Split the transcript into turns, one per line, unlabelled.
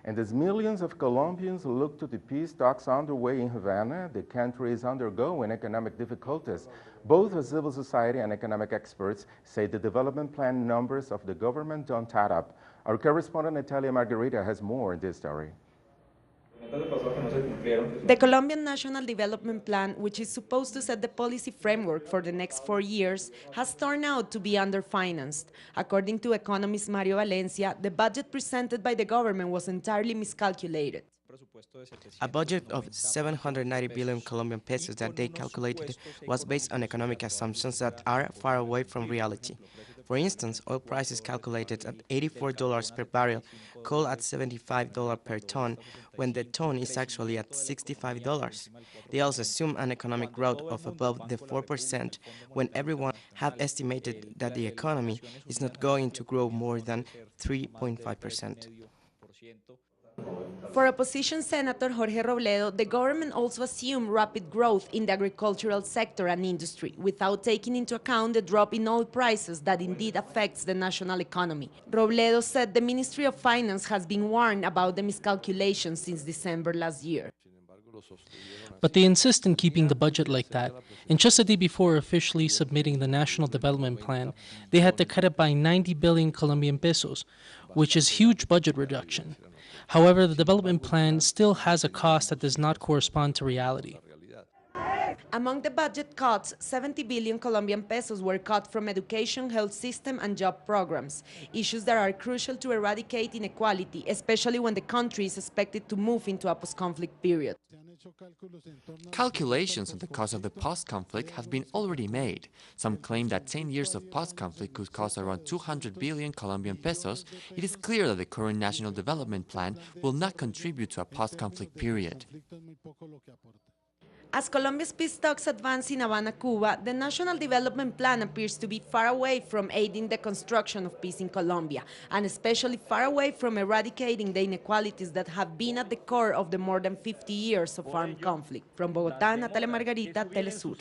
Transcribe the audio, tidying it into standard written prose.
And as millions of Colombians look to the peace talks underway in Havana, the country is undergoing economic difficulties. Both civil society and economic experts say the development plan numbers of the government don't add up. Our correspondent Natalia Margarita has more in this story.
The Colombian National Development Plan, which is supposed to set the policy framework for the next 4 years, has turned out to be underfinanced. According to economist Mario Valencia, the budget presented by the government was entirely miscalculated.
A budget of 790 billion Colombian pesos that they calculated was based on economic assumptions that are far away from reality. For instance, oil prices calculated at $84 per barrel, coal at $75 per ton, when the ton is actually at $65. They also assume an economic growth of above the 4%, when everyone have estimated that the economy is not going to grow more than 3.5%.
For opposition Senator Jorge Robledo, the government also assumed rapid growth in the agricultural sector and industry, without taking into account the drop in oil prices that indeed affects the national economy. Robledo said the Ministry of Finance has been warned about the miscalculation since December last year.
But they insist in keeping the budget like that. And just a day before officially submitting the National Development Plan, they had to cut it by 90 billion Colombian pesos, which is huge budget reduction. However, the development plan still has a cost that does not correspond to reality.
Among the budget cuts, 70 billion Colombian pesos were cut from education, health system, and job programs, issues that are crucial to eradicate inequality, especially when the country is expected to move into a post-conflict period.
Calculations on the cost of the post-conflict have been already made. Some claim that 10 years of post-conflict could cost around 200 billion Colombian pesos. It is clear that the current National Development Plan will not contribute to a post-conflict period.
As Colombia's peace talks advance in Havana, Cuba, the National Development Plan appears to be far away from aiding the construction of peace in Colombia, and especially far away from eradicating the inequalities that have been at the core of the more than 50 years of armed conflict. From Bogotá, Natalia Margarita, Telesur.